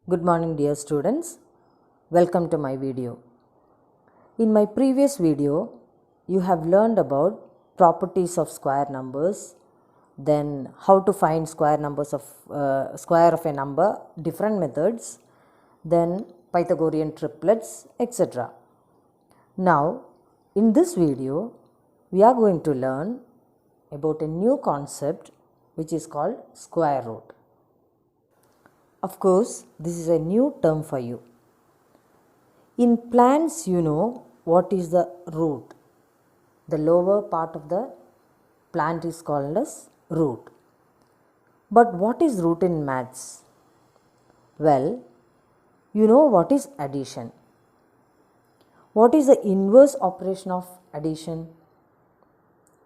Good morning dear students, welcome to my video. In my previous video, you have learned about properties of square numbers, then how to find square of a number, different methods, then Pythagorean triplets, etc. Now, in this video, we are going to learn about a new concept which is called square root. Of course, this is a new term for you. In plants, you know what is the root. The lower part of the plant is called as root. But what is root in maths? Well, you know what is addition. What is the inverse operation of addition?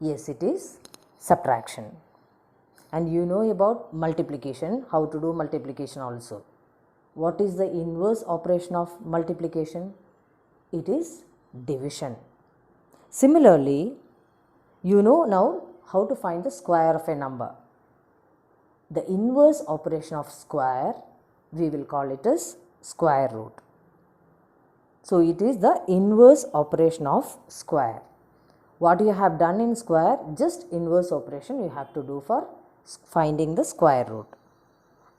Yes, it is subtraction. And you know about multiplication, how to do multiplication also. What is the inverse operation of multiplication? It is division. Similarly, you know now how to find the square of a number. The inverse operation of square, we will call it as square root. So, it is the inverse operation of square. What you have done in square, just inverse operation you have to do for finding the square root.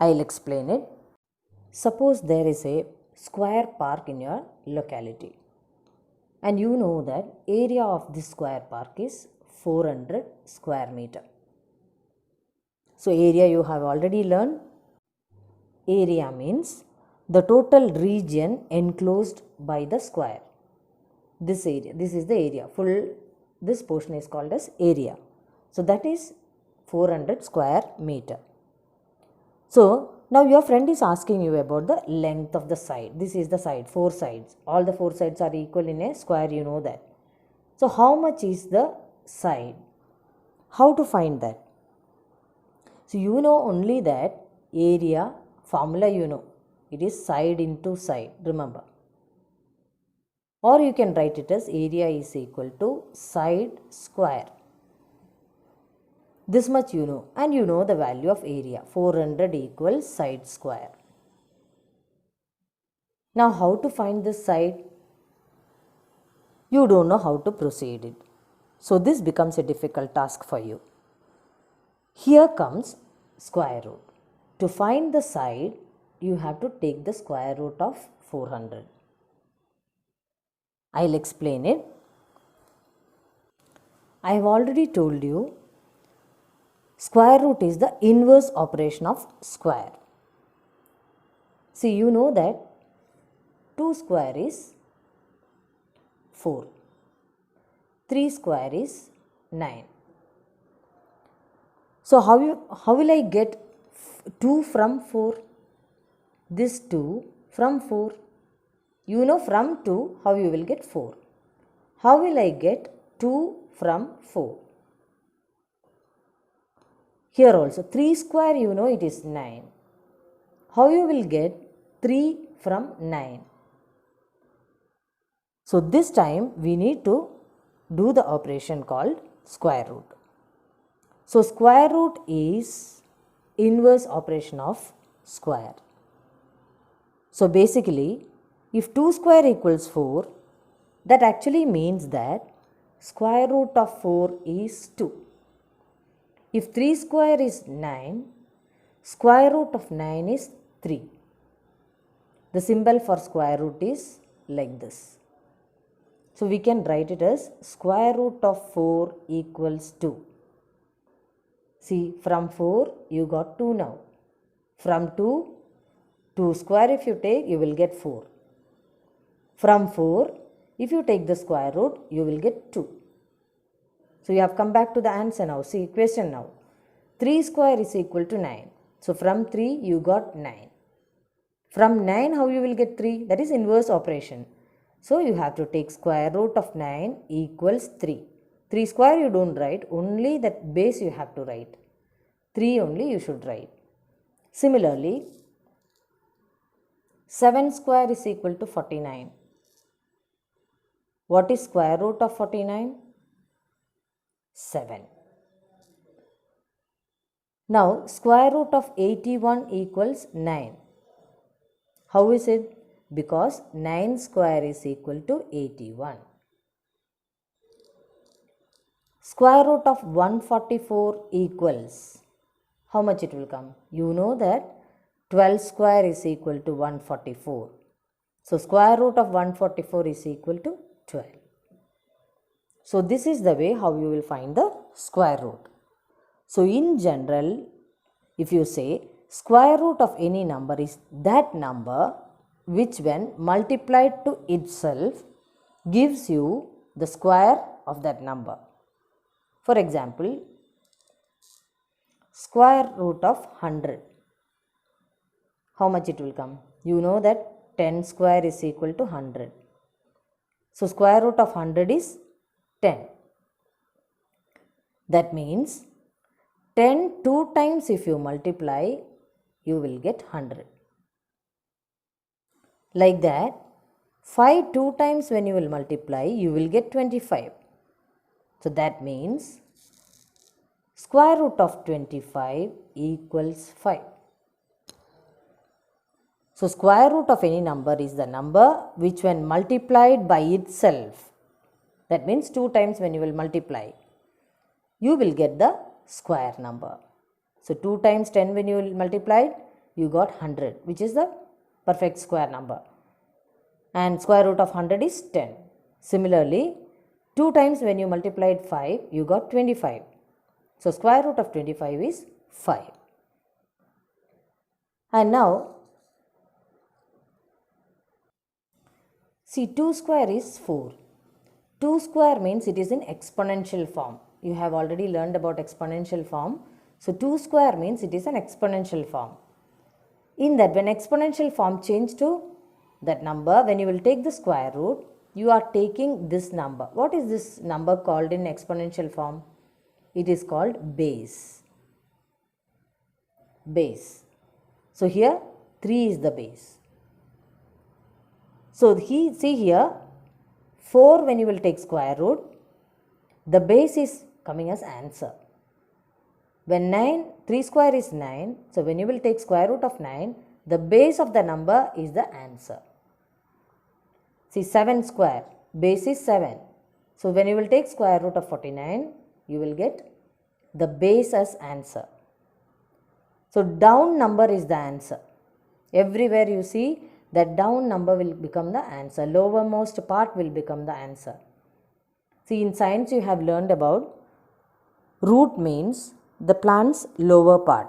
I will explain it. Suppose there is a square park in your locality and you know that area of this square park is 400 square meter. So, area you have already learned. Area means the total region enclosed by the square. This area, this is the area, this portion is called as area. So, that is 400 square meter. So, now your friend is asking you about the length of the side. This is the side, 4 sides. All the 4 sides are equal in a square, you know that. So, how much is the side? How to find that? So, you know only that area formula you know. It is side into side, remember. Or you can write it as area is equal to side square. This much you know, and you know the value of area, 400 equals side square. Now, how to find this side? You don't know how to proceed it. So, this becomes a difficult task for you. Here comes square root. To find the side, you have to take the square root of 400. I will explain it. I have already told you square root is the inverse operation of square. See, you know that 2 square is 4, 3 square is 9. So, how will I get 2 from 4? This 2 from 4. You know from 2 how you will get 4. How will I get 2 from 4? Here also 3 square you know it is 9. How you will get 3 from 9? So, this time we need to do the operation called square root. So, square root is inverse operation of square. So, basically if 2 square equals 4, that actually means that square root of 4 is 2. If 3 square is 9, square root of 9 is 3. The symbol for square root is like this. So, we can write it as square root of 4 equals 2. See, from 4 you got 2 now. From 2 square if you take, you will get 4. From 4, if you take the square root, you will get 2. So, you have come back to the answer now. See, question now. 3 square is equal to 9. So, from 3 you got 9. From 9 how you will get 3? That is inverse operation. So, you have to take square root of 9 equals 3. 3 square you don't write, only that base you have to write. 3 only you should write. Similarly, 7 square is equal to 49. What is square root of 49? 7. Now, square root of 81 equals 9. How is it? Because 9 square is equal to 81. Square root of 144 equals, how much it will come? You know that 12 square is equal to 144. So square root of 144 is equal to 12. So this is the way how you will find the square root. So in general, if you say square root of any number is that number which when multiplied to itself gives you the square of that number. For example, square root of 100. How much it will come? You know that 10 square is equal to 100. So square root of 100 is 10. That means 10 2 times if you multiply, you will get 100. Like that, 5 2 times when you will multiply, you will get 25. So that means square root of 25 equals 5. So square root of any number is the number which when multiplied by itself, that means 2 times when you will multiply, you will get the square number. So 2 times 10 when you will multiply, you got 100, which is the perfect square number. And square root of 100 is 10. Similarly, 2 times when you multiplied 5, you got 25. So square root of 25 is 5. And now, see, 2 square is 4. 2 square means it is in exponential form. You have already learned about exponential form. So 2 square means it is an exponential form. In that, when exponential form change to that number, when you will take the square root, you are taking this number. What is this number called in exponential form? It is called base. Base. So here 3 is the base. So see here, 4 when you will take square root, the base is coming as answer. When 3 square is 9, so when you will take square root of 9, the base of the number is the answer. See, 7 square, base is 7. So when you will take square root of 49, you will get the base as answer. So down number is the answer. Everywhere you see that down number will become the answer. Lowermost part will become the answer. See, in science you have learned about root means the plant's lower part.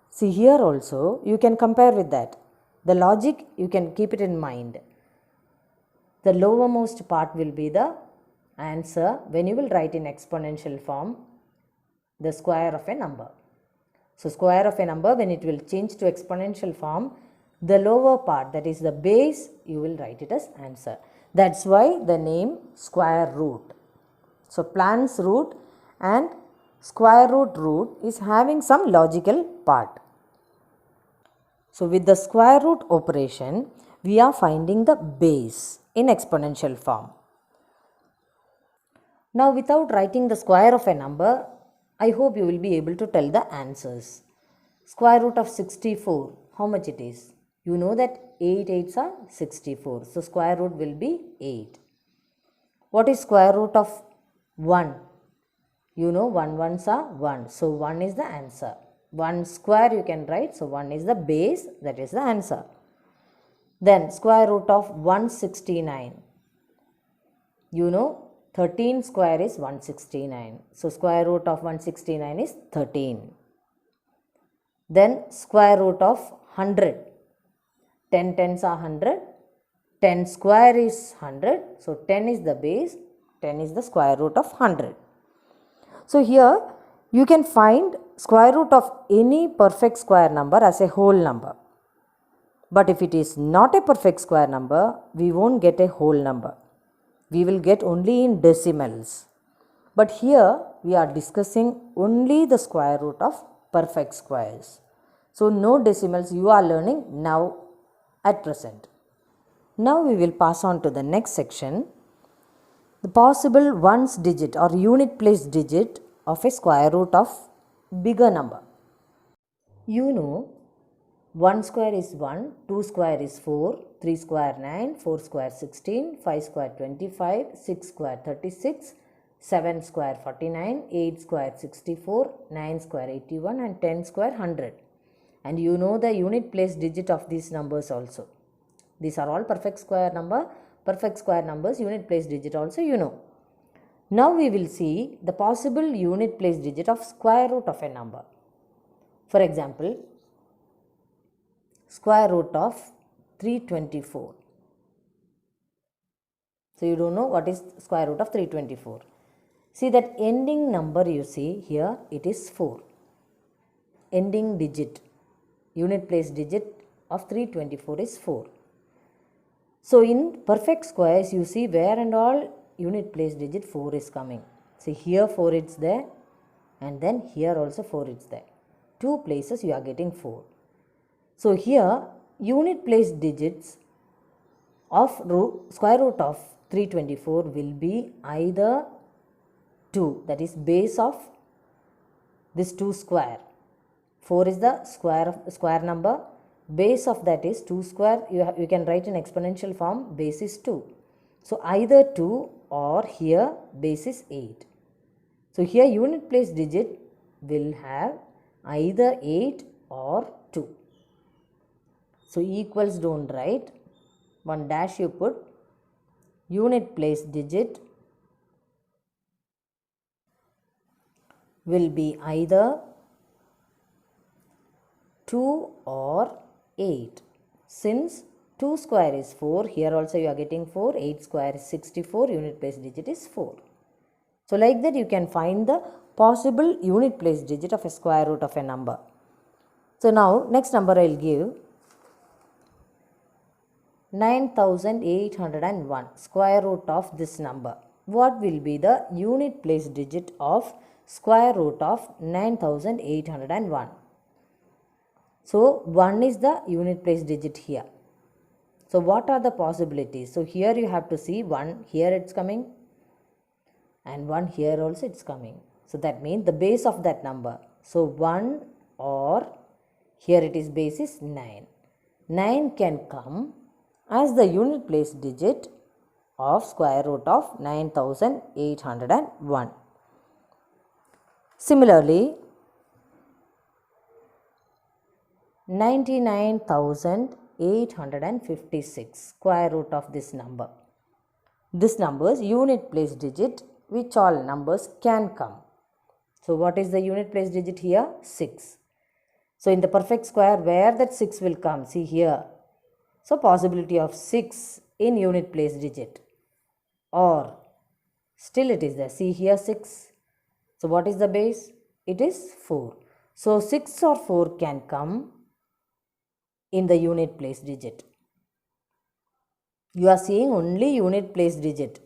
See, here also you can compare with that. The logic you can keep it in mind. The lowermost part will be the answer when you will write in exponential form the square of a number. So square of a number, when it will change to exponential form, the lower part, that is the base, you will write it as answer. That's why the name square root. So plant's root and square root is having some logical part. So with the square root operation, we are finding the base in exponential form. Now without writing the square of a number, I hope you will be able to tell the answers. Square root of 64, how much it is? You know that 8 8s are 64. So square root will be 8. What is square root of 1? You know 1 1s are 1. So 1 is the answer. 1 square you can write. So 1 is the base, that is the answer. Then square root of 169. You know 13 square is 169. So square root of 169 is 13. Then square root of 100. 10 tens are 100. 10 square is 100. So 10 is the base. 10 is the square root of 100. So here you can find square root of any perfect square number as a whole number. But if it is not a perfect square number, we won't get a whole number. We will get only in decimals. But here we are discussing only the square root of perfect squares. So no decimals you are learning now at present. Now we will pass on to the next section. The possible ones digit or unit place digit of a square root of bigger number. You know 1 square is 1, 2 square is 4, 3 square 9, 4 square 16, 5 square 25, 6 square 36, 7 square 49, 8 square 64, 9 square 81 and 10 square 100. And you know the unit place digit of these numbers also. These are all perfect square numbers, unit place digit also you know. Now we will see the possible unit place digit of square root of a number. For example, square root of 324. So you don't know what is square root of 324. See that ending number you see here, it is 4. Ending digit, unit place digit of 324 is 4. So in perfect squares you see where and all unit place digit 4 is coming. See here 4 it's there and then here also 4 it's there. Two places you are getting 4. So here unit place digits of square root of 324 will be either 2, that is base of this 2 square. 4 is the square number, base of that is 2 square, you can write in exponential form, base is 2. So either 2 or here base is 8. So here unit place digit will have either 8 or 2. So equals don't write, one dash you put, unit place digit will be either 2 or 8. Since 2 square is 4, here also you are getting 4, 8 square is 64, unit place digit is 4. So like that you can find the possible unit place digit of a square root of a number. So now next number I will give 9801, square root of this number. What will be the unit place digit of square root of 9801? So 1 is the unit place digit here. So what are the possibilities? So here you have to see 1 here it's coming and 1 here also it's coming. So that means the base of that number. So 1 or here it is base is 9. 9 can come as the unit place digit of square root of 9801. Similarly, 99,856, square root of this number. This number's unit place digit, which all numbers can come. So what is the unit place digit here? 6. So in the perfect square, where that 6 will come? See here. So possibility of 6 in unit place digit, or still it is there. See here 6. So what is the base? It is 4. So 6 or 4 can come in the unit place digit. You are seeing only unit place digit.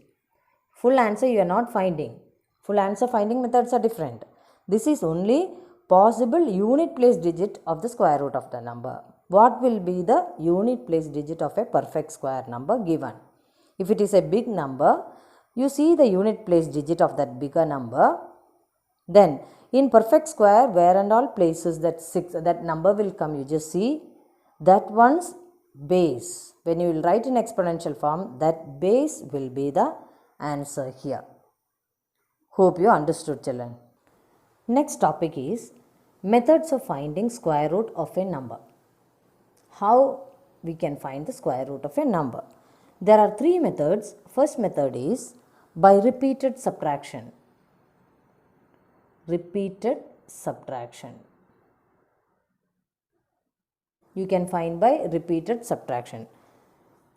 Full answer you are not finding. Full answer finding methods are different. This is only possible unit place digit of the square root of the number. What will be the unit place digit of a perfect square number given? If it is a big number, you see the unit place digit of that bigger number. Then in perfect square, where and all places that number will come, you just see that one's base. When you will write in exponential form, that base will be the answer here. Hope you understood, children. Next topic is methods of finding square root of a number. How we can find the square root of a number? There are 3 methods. First method is by repeated subtraction. Repeated subtraction. You can find by repeated subtraction.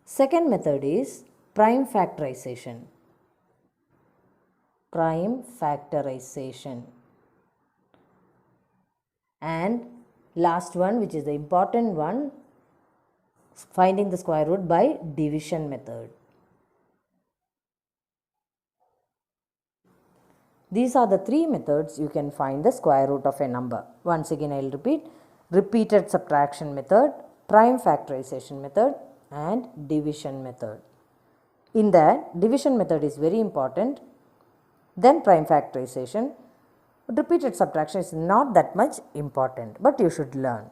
Second method is prime factorization. Prime factorization. And last one, which is the important one, finding the square root by division method. These are the 3 methods you can find the square root of a number. Once again I will repeat: repeated subtraction method, prime factorization method and division method. In that, division method is very important, then prime factorization. Repeated subtraction is not that much important, but you should learn.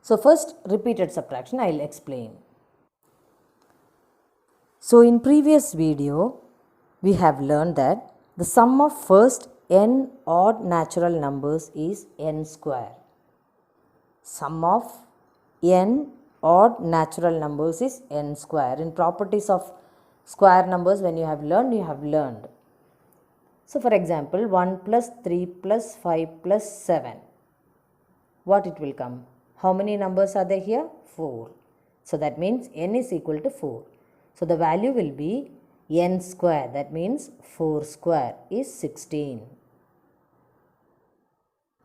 So first repeated subtraction I will explain. So in previous video we have learned that the sum of first n odd natural numbers is n square. Sum of n odd natural numbers is n square. In properties of square numbers, when you have learned. So for example, 1 plus 3 plus 5 plus 7. What it will come? How many numbers are there here? 4. So that means n is equal to 4. So the value will be n square. That means 4 square is 16.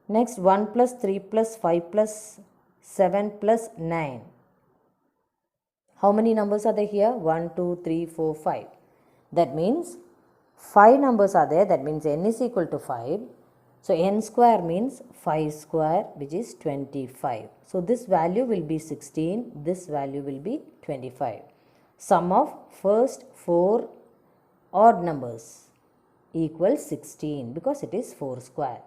Next, 1 plus 3 plus 5 plus 7 plus 9. How many numbers are there here? 1, 2, 3, 4, 5. That means 5 numbers are there. That means n is equal to 5. So n square means 5 square, which is 25. So this value will be 16. This value will be 25. Sum of first 4 odd numbers equals 16 because it is 4 square.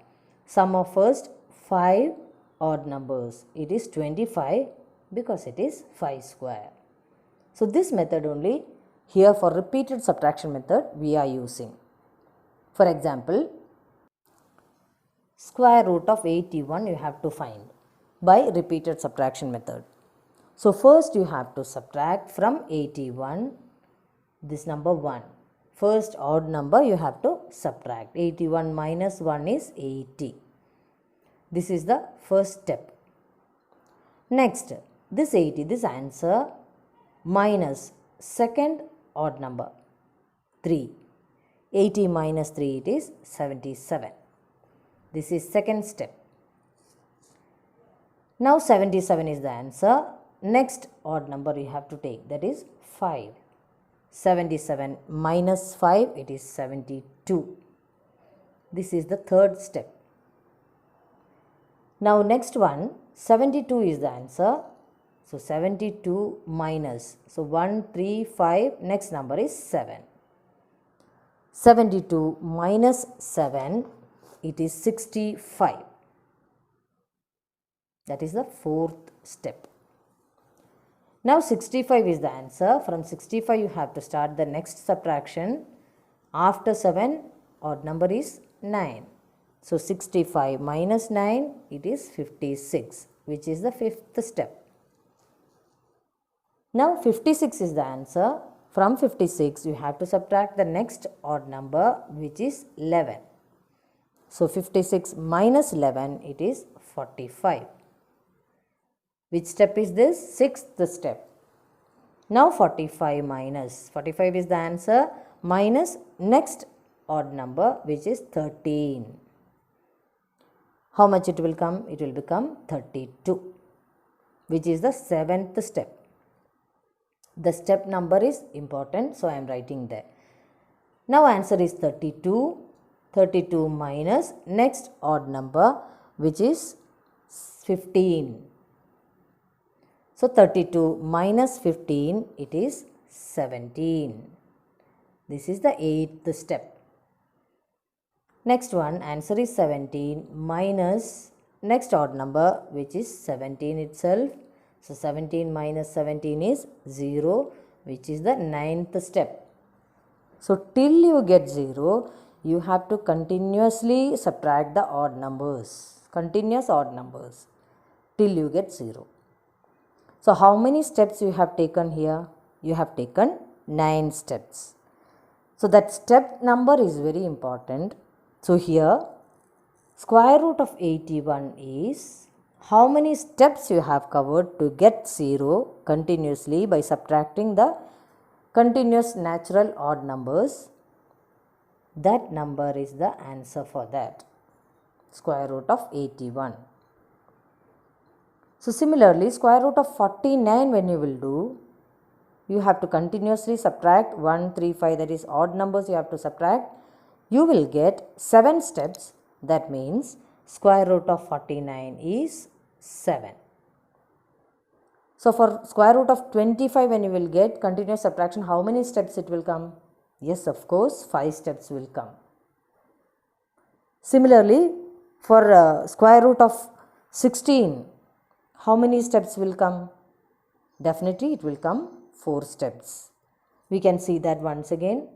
Sum of first 5 odd numbers, it is 25 because it is 5 square. So this method only here for repeated subtraction method we are using. For example, square root of 81 you have to find by repeated subtraction method. So first you have to subtract from 81 this number 1. First odd number you have to subtract. 81 minus 1 is 80. This is the first step. Next, this 80, this answer minus second odd number 3. 80 minus 3 it is 77. This is second step. Now 77 is the answer. Next odd number you have to take, that is 5. 77 minus 5 it is 72. This is the third step. Now next one, 72 is the answer. So 72 minus, so 1, 3, 5, next number is 7. 72 minus 7, it is 65. That is the fourth step. Now 65 is the answer. From 65 you have to start the next subtraction. After 7, odd number is 9. So 65 minus 9, it is 56, which is the fifth step. Now 56 is the answer. From 56 you have to subtract the next odd number, which is 11. So 56 minus 11, it is 45. Which step is this? Sixth step. Now 45 minus, 45 is the answer, minus next odd number, which is 13. How much it will come? It will become 32, which is the seventh step. The step number is important, so I am writing there. Now answer is 32. 32 minus next odd number, which is 15. So 32 minus 15, it is 17. This is the eighth step. Next one, answer is 17 minus next odd number, which is 17 itself. So 17 minus 17 is 0, which is the ninth step. So till you get 0, you have to continuously subtract the odd numbers, continuous odd numbers, till you get 0. So how many steps you have taken here? You have taken 9 steps. So that step number is very important. So here square root of 81 is how many steps you have covered to get 0 continuously by subtracting the continuous natural odd numbers. That number is the answer for that. Square root of 81. So similarly, square root of 49 when you will do, you have to continuously subtract 1, 3, 5, that is odd numbers you have to subtract. You will get 7 steps. That means square root of 49 is 7. So for square root of 25 when you will get continuous subtraction, how many steps it will come? Yes, of course, 5 steps will come. Similarly, for square root of 16, How many steps will come? Definitely it will come 4 steps. We can see that once again.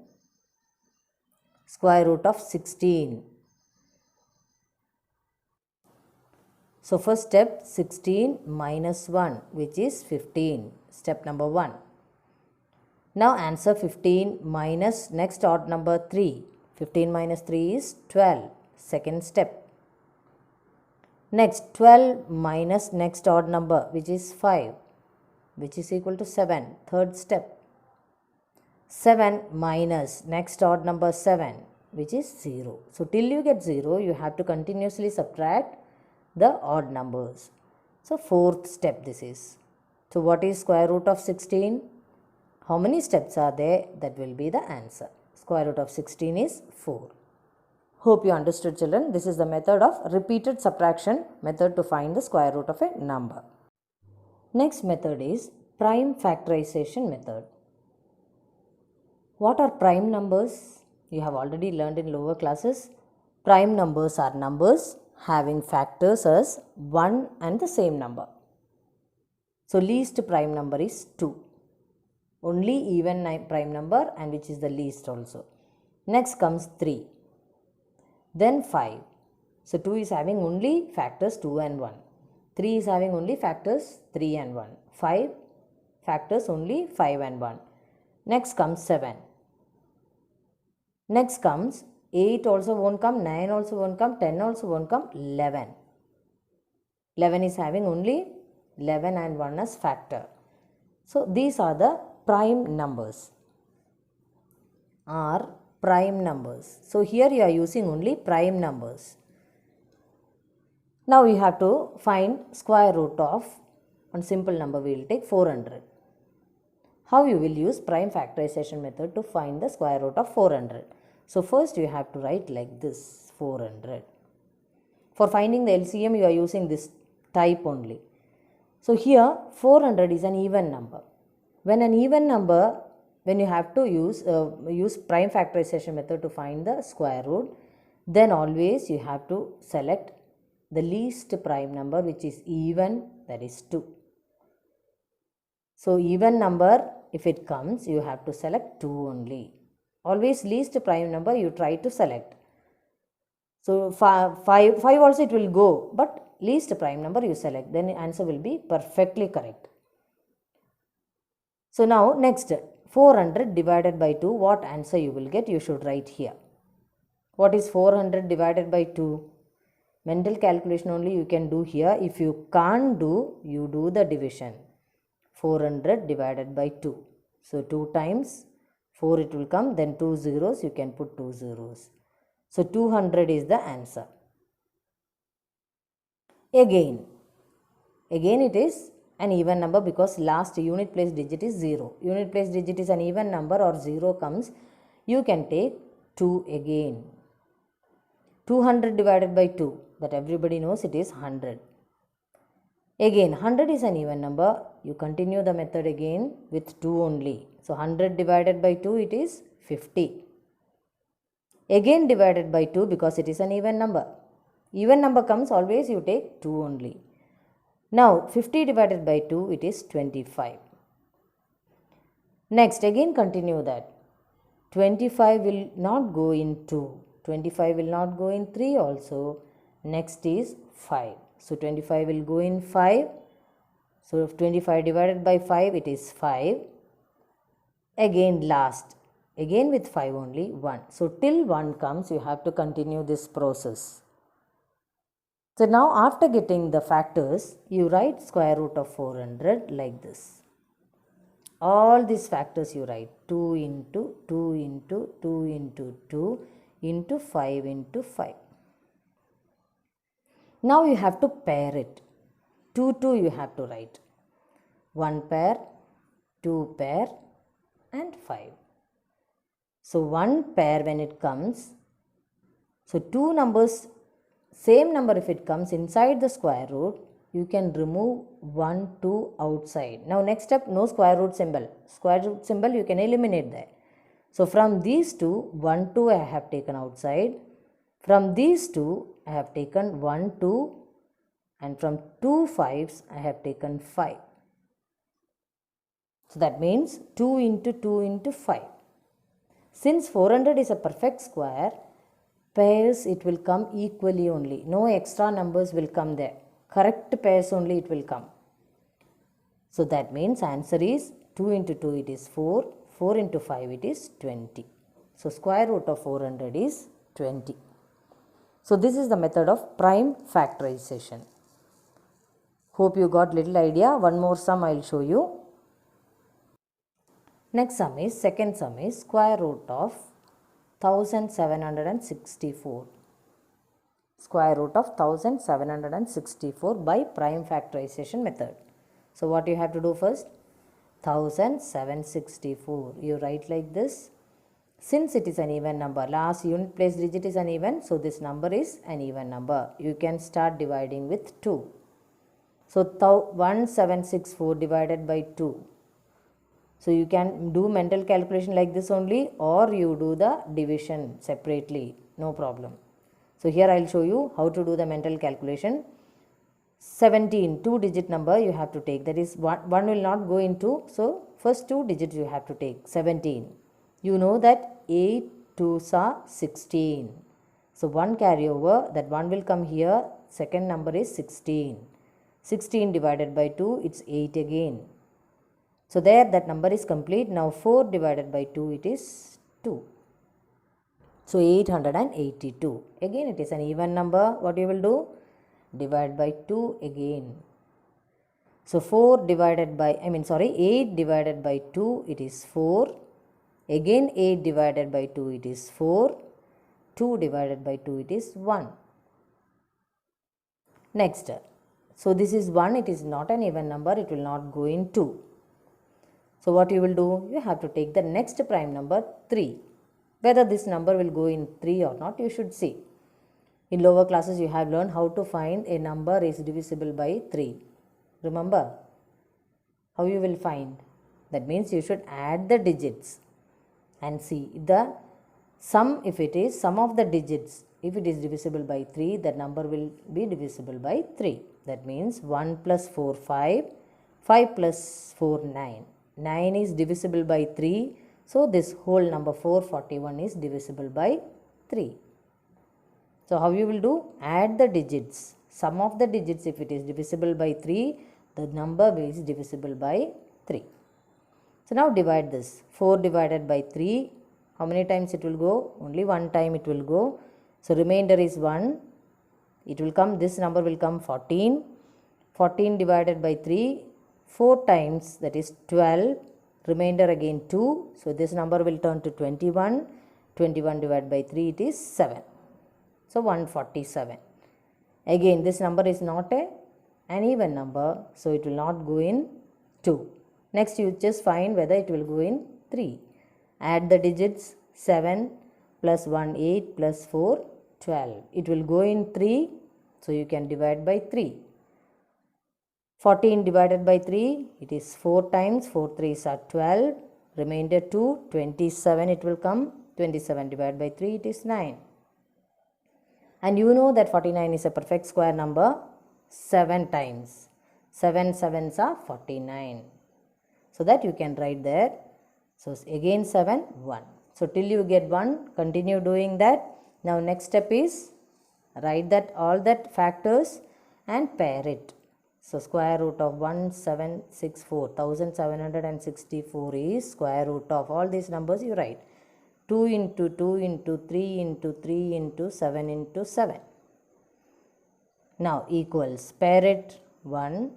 Square root of 16. So first step 16 minus 1, which is 15. Step number 1. Now answer 15 minus next odd number 3. 15 minus 3 is 12. Second step. Next 12 minus next odd number, which is 5, which is equal to 7. Third step. 7 minus next odd number 7, which is 0. So till you get 0, you have to continuously subtract the odd numbers. So fourth step this is. So what is square root of 16? How many steps are there? That will be the answer. Square root of 16 is 4. Hope you understood, children. This is the method of repeated subtraction method to find the square root of a number. Next method is prime factorization method. What are prime numbers? You have already learned in lower classes. Prime numbers are numbers having factors as 1 and the same number. So least prime number is 2. Only even prime number, and which is the least also. Next comes 3. Then 5. So 2 is having only factors 2 and 1. 3 is having only factors 3 and 1. 5 factors only 5 and 1. Next comes 7. Next comes 8 also won't come, 9 also won't come, 10 also won't come, 11. 11 is having only 11 and 1 as factor. So these are the prime numbers. Are prime numbers. So here you are using only prime numbers. Now you have to find square root of one simple number. We will take 400. How you will use prime factorization method to find the square root of 400? So first you have to write like this, 400. For finding the LCM you are using this type only. So here 400 is an even number. When an even number, when you have to use prime factorization method to find the square root, then always you have to select the least prime number, which is even, that is 2. So even number, if it comes, you have to select 2 only. Always least prime number you try to select. So 5 also it will go, but least prime number you select, then the answer will be perfectly correct. So now next, 400 divided by 2, what answer you will get? You should write here. What is 400 divided by 2? Mental calculation only you can do here. If you can't do, you do the division. 400 divided by 2. So 2 times 4 it will come, then 2 zeros, you can put 2 zeros. So 200 is the answer. Again it is an even number because last unit place digit is 0. Unit place digit is an even number or 0 comes, you can take 2 again. 200 divided by 2, that everybody knows it is 100. Again 100 is an even number, you continue the method again with 2 only. So 100 divided by 2, it is 50. Again divided by 2 because it is an even number. Even number comes, always you take 2 only. Now 50 divided by 2, it is 25. Next again continue that. 25 will not go in 2. 25 will not go in 3 also. Next is 5. So 25 will go in 5. So 25 divided by 5, it is 5. Again last. Again with 5 only, 1. So till 1 comes, you have to continue this process. So now after getting the factors, you write square root of 400 like this. All these factors you write 2 into 2 into 2 into 2 into 5 into 5. Now you have to pair it. 2 you have to write. 1 pair, 2 pair and 5. So 1 pair when it comes, so 2 numbers, same number if it comes inside the square root, you can remove 1, 2 outside. Now next step, no square root symbol. Square root symbol you can eliminate that. So from these two, 1, 2 I have taken outside. From these two, I have taken 1, 2 and from 2 5s I have taken 5. So that means 2 into 2 into 5. Since 400 is a perfect square, pairs it will come equally only. No extra numbers will come there. Correct pairs only it will come. So that means answer is 2 into 2 it is 4, 4 into 5 it is 20. So square root of 400 is 20. So this is the method of prime factorization. Hope you got little idea. One more sum I will show you. Next second sum is square root of 1764. Square root of 1764 by prime factorization method. So what you have to do first? 1764. You write like this. Since it is an even number, last unit place digit is an even, so this number is an even number. You can start dividing with 2. So 1764 divided by 2. So you can do mental calculation like this only, or you do the division separately, no problem. So here I will show you how to do the mental calculation. 17, 2 digit number you have to take, that is one will not go into, so first 2 digits you have to take. 17. You know that 8 2s are 16. So 1 carry over, that 1 will come here, second number is 16. 16 divided by 2, it's 8 again. So there that number is complete. Now 4 divided by 2, it is 2. So 882. Again it is an even number. What you will do? Divide by 2 again. So 8 divided by 2, it is 4. Again 8 divided by 2, it is 4. 2 divided by 2, it is 1. Next. So this is 1, it is not an even number, it will not go in 2. So what you will do? You have to take the next prime number 3. Whether this number will go in 3 or not, you should see. In lower classes you have learned how to find a number is divisible by 3. Remember how you will find? That means you should add the digits and see the sum. If it is sum of the digits, if it is divisible by 3, the number will be divisible by 3. That means 1 plus 4 5, 5 plus 4 9. 9 is divisible by 3. So this whole number 441 is divisible by 3. So how you will do? Add the digits. Sum of the digits, if it is divisible by 3, the number is divisible by 3. So now divide this. 4 divided by 3. How many times it will go? Only one time it will go. So remainder is 1. It will come, this number will come 14. 14 divided by 3. 4 times, that is 12. Remainder again 2. So this number will turn to 21. 21 divided by 3, it is 7. So 147. Again this number is not an even number, so it will not go in 2. Next you just find whether it will go in 3. Add the digits. 7 plus 1 8 plus 4 12. It will go in 3, so you can divide by 3. 14 divided by 3, it is 4 times. 4 3s are 12. Remainder 2, 27 it will come. 27 divided by 3, it is 9. And you know that 49 is a perfect square number 7 times. 7 7s are 49. So that you can write there. So again 7, 1. So till you get 1, continue doing that. Now next step is write that all that factors and pair it. So square root of 1764, 1764 is square root of all these numbers you write. 2 into 2 into 3 into 3 into 7 into 7. Now equals, pair it, 1,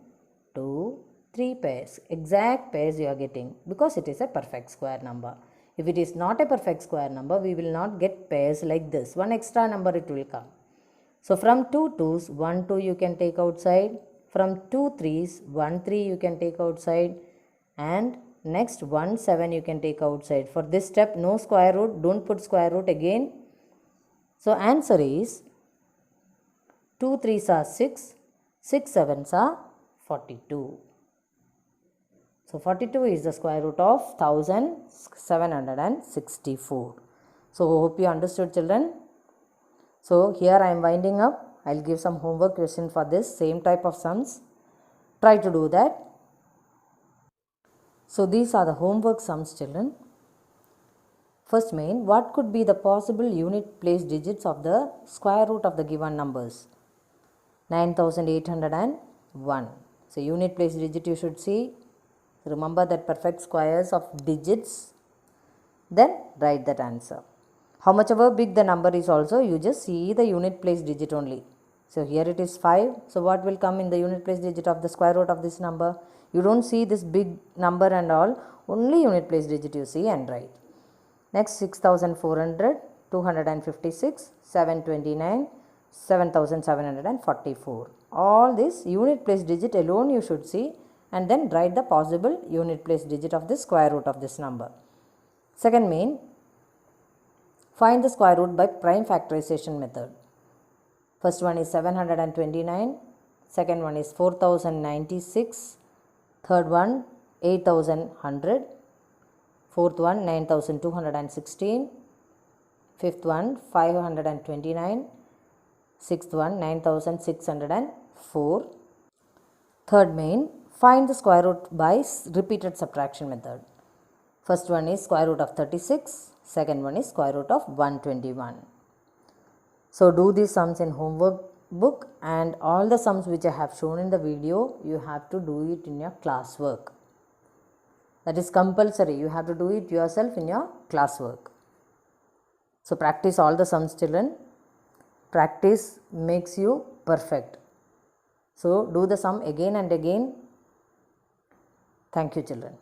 2, 3 pairs. Exact pairs you are getting because it is a perfect square number. If it is not a perfect square number, we will not get pairs like this. One extra number it will come. So from 2 2s, 1 2 you can take outside. From 2 3s, 1 3 you can take outside. And next 1 7 you can take outside. For this step, no square root, don't put square root again. So answer is 2 3s are 6, 6 7s are 42. So 42 is the square root of 1764. So hope you understood, children. So here I am winding up. I'll give some homework question for this same type of sums. Try to do that. So these are the homework sums, children. First main, what could be the possible unit place digits of the square root of the given numbers? 9801. So unit place digit you should see. Remember that perfect squares of digits. Then write that answer. How much ever big the number is also, you just see the unit place digit only. So here it is 5. So what will come in the unit place digit of the square root of this number? You don't see this big number and all. Only unit place digit you see and write. Next 6400, 256, 729, 7744. All this unit place digit alone you should see and then write the possible unit place digit of the square root of this number. Second main, find the square root by prime factorization method. First one is 729, second one is 4096, third one 8100, fourth one 9216, fifth one 529, sixth one 9604. Third main, find the square root by repeated subtraction method. First one is square root of 36, second one is square root of 121. So do these sums in homework book, and all the sums which I have shown in the video, you have to do it in your classwork. That is compulsory. You have to do it yourself in your classwork. So practice all the sums, children. Practice makes you perfect. So do the sum again and again. Thank you, children.